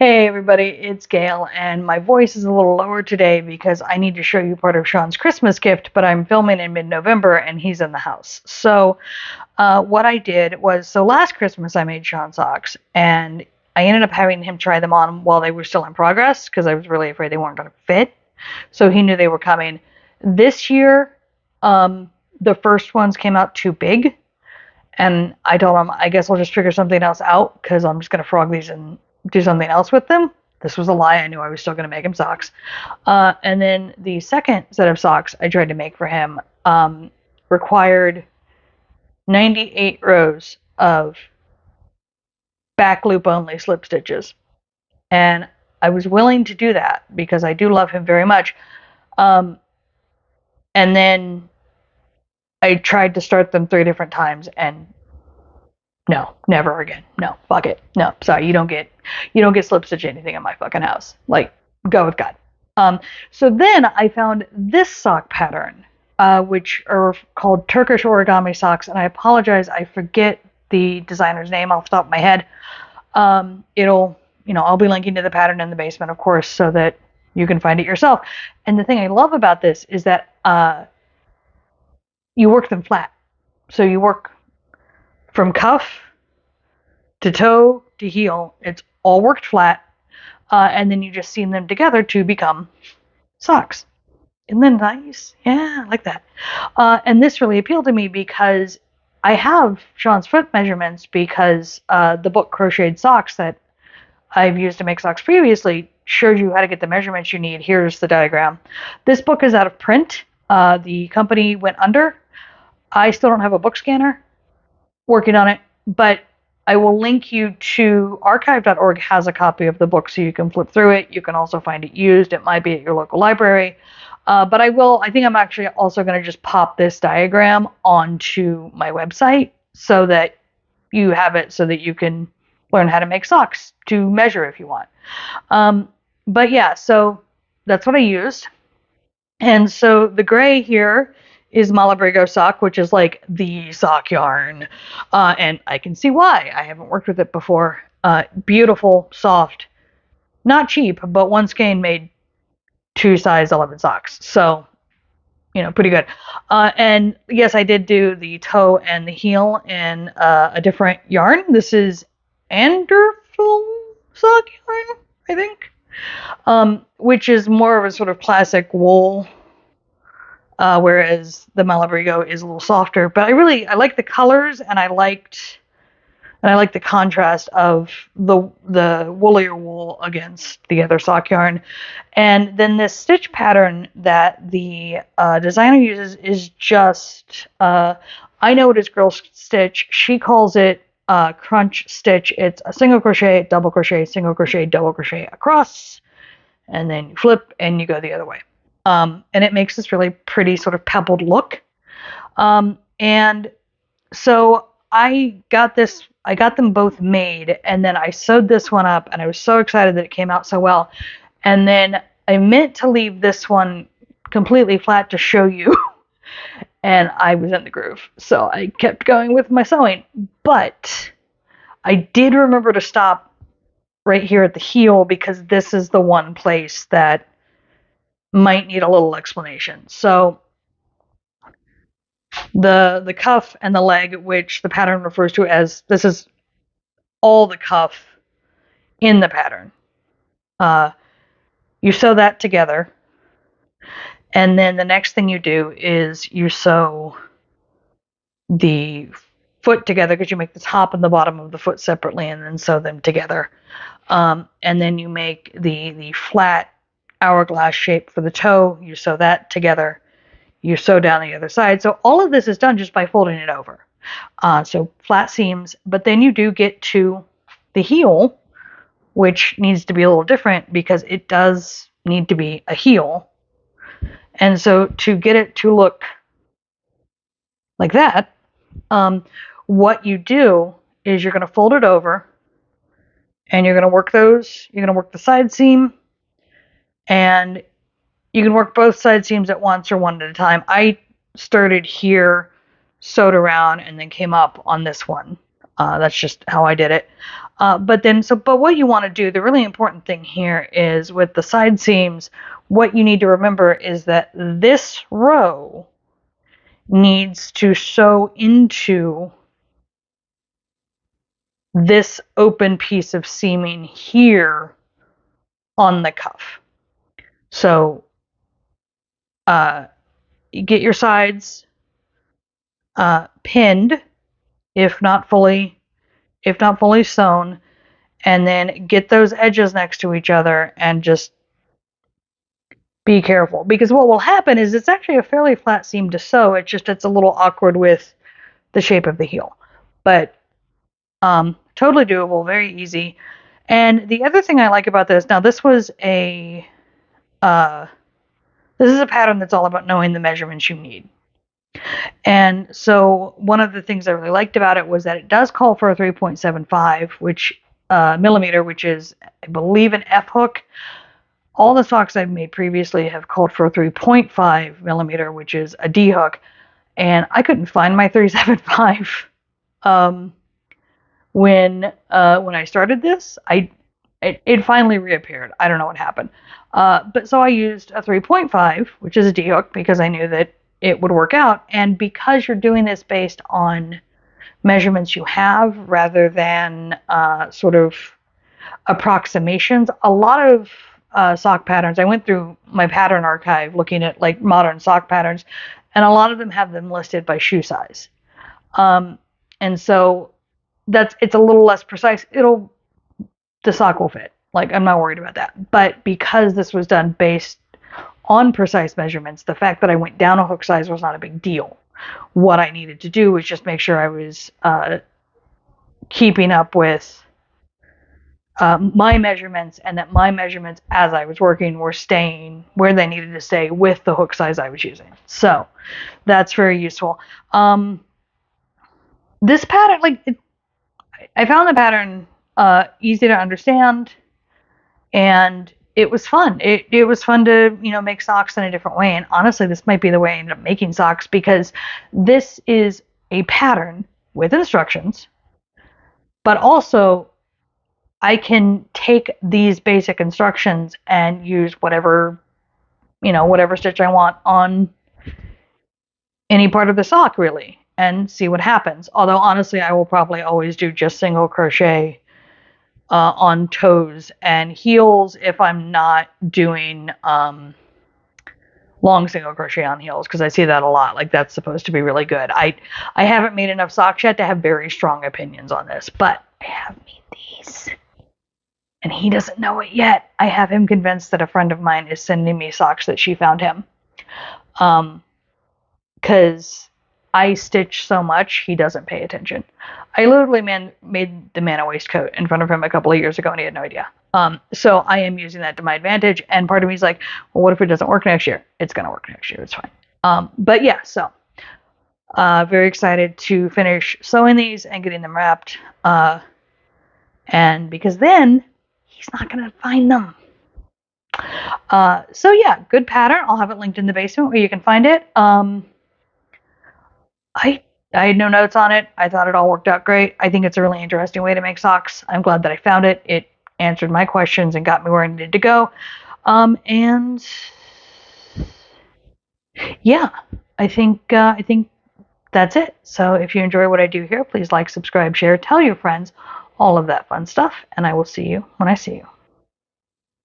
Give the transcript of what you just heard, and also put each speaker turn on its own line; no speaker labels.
Hey everybody, it's Gail, and my voice is a little lower today because I need to show you part of Sean's Christmas gift, but I'm filming in mid-November and he's in the house. So what I did was, last Christmas I made Sean socks, and I ended up having him try them on while they were still in progress because I was really afraid they weren't going to fit. So he knew they were coming. This year, the first ones came out too big, and I told him, I guess I'll just figure something else out because I'm just going to frog these and do something else with them. This was a lie. I knew I was still going to make him socks. And then the second set of socks I tried to make for him required 98 rows of back loop only slip stitches. And I was willing to do that because I do love him very much. And then I tried to start them 3 different times, and no, never again. No, fuck it. No, sorry, you don't get slip stitch anything in my fucking house. Like, go with God. So then I found this sock pattern, which are called Turkish origami socks, and I apologize, I forget the designer's name off the top of my head. I'll be linking to the pattern in the basement, of course, so that you can find it yourself. And the thing I love about this is that you work them flat. So you work from cuff to toe to heel. It's all worked flat, and then you just seam them together to become socks. Isn't that nice? Yeah, I like that. And this really appealed to me because I have Sean's foot measurements, because the book Crocheted Socks that I've used to make socks previously shows you how to get the measurements you need. Here's the diagram. This book is out of print. The company went under. I still don't have a book scanner. Working on it, but I will link you to archive.org has a copy of the book so you can flip through it. You can also find it used. It might be at your local library. But I think I'm actually also going to just pop this diagram onto my website so that you have it, so that you can learn how to make socks to measure if you want. But yeah, so that's what I used. And so the gray here is Malabrigo sock, which is like the sock yarn. And I can see why. I haven't worked with it before. Beautiful, soft, not cheap, but one skein made 2 size 11 socks. So, pretty good. And yes, I did do the toe and the heel in a different yarn. This is Anderful sock yarn, I think, which is more of a sort of classic wool. Whereas the Malabrigo is a little softer, but I like the colors, and I like the contrast of the woolier wool against the other sock yarn. And then this stitch pattern that the designer uses is just, I know it is girl stitch. She calls it crunch stitch. It's a single crochet, double crochet, single crochet, double crochet across, and then you flip and you go the other way. And it makes this really pretty sort of pebbled look. And so I got them both made, and then I sewed this one up, and I was so excited that it came out so well. And then I meant to leave this one completely flat to show you, and I was in the groove. So I kept going with my sewing, but I did remember to stop right here at the heel, because this is the one place that might need a little explanation. So the cuff and the leg, which the pattern refers to as, this is all the cuff in the pattern. You sew that together, and then the next thing you do is you sew the foot together, because you make the top and the bottom of the foot separately and then sew them together. And then you make the flat hourglass shape for the toe. You sew that together. You sew down the other side. So all of this is done just by folding it over. So flat seams, but then you do get to the heel, which needs to be a little different because it does need to be a heel. And so to get it to look like that, what you do is you're going to fold it over, and you're going to work the side seam, and you can work both side seams at once or one at a time. I started here, sewed around, and then came up on this one. That's just how I did it. But what you want to do, the really important thing here is with the side seams, what you need to remember is that this row needs to sew into this open piece of seaming here on the cuff. So you get your sides pinned, if not fully sewn, and then get those edges next to each other and just be careful, because what will happen is it's actually a fairly flat seam to sew. It's a little awkward with the shape of the heel, but totally doable, very easy. And the other thing I like about this, now this is a pattern that's all about knowing the measurements you need. And so one of the things I really liked about it was that it does call for a 3.75 millimeter, which is, I believe, an F hook. All the socks I've made previously have called for a 3.5 millimeter, which is a D hook, and I couldn't find my 3.75 when I started this. It finally reappeared. I don't know what happened, but so I used a 3.5, which is a D hook, because I knew that it would work out. And because you're doing this based on measurements you have rather than sort of approximations, a lot of sock patterns, I went through my pattern archive looking at like modern sock patterns, and a lot of them have them listed by shoe size. And so it's a little less precise. The sock will fit. Like, I'm not worried about that. But because this was done based on precise measurements, the fact that I went down a hook size was not a big deal. What I needed to do was just make sure I was keeping up with my measurements, and that my measurements as I was working were staying where they needed to stay with the hook size I was using. So that's very useful. This pattern, I found the pattern easy to understand, and it was fun. It was fun to, make socks in a different way. And honestly, this might be the way I ended up making socks, because this is a pattern with instructions, but also I can take these basic instructions and use whatever stitch I want on any part of the sock, really, and see what happens. Although honestly, I will probably always do just single crochet on toes and heels if I'm not doing long single crochet on heels, because I see that a lot. Like, that's supposed to be really good. I haven't made enough socks yet to have very strong opinions on this, but I have made these, and he doesn't know it yet. I have him convinced that a friend of mine is sending me socks that she found him, because I stitch so much, he doesn't pay attention. I literally made the man a waistcoat in front of him a couple of years ago, and he had no idea. So I am using that to my advantage, and part of me is like, well, what if it doesn't work next year? It's going to work next year. It's fine. But yeah, so very excited to finish sewing these and getting them wrapped. And because then he's not going to find them. So yeah, good pattern. I'll have it linked in the basement where you can find it. I had no notes on it. I thought it all worked out great. I think it's a really interesting way to make socks. I'm glad that I found it. It answered my questions and got me where I needed to go. And yeah, I think that's it. So if you enjoy what I do here, please like, subscribe, share, tell your friends, all of that fun stuff, and I will see you when I see you.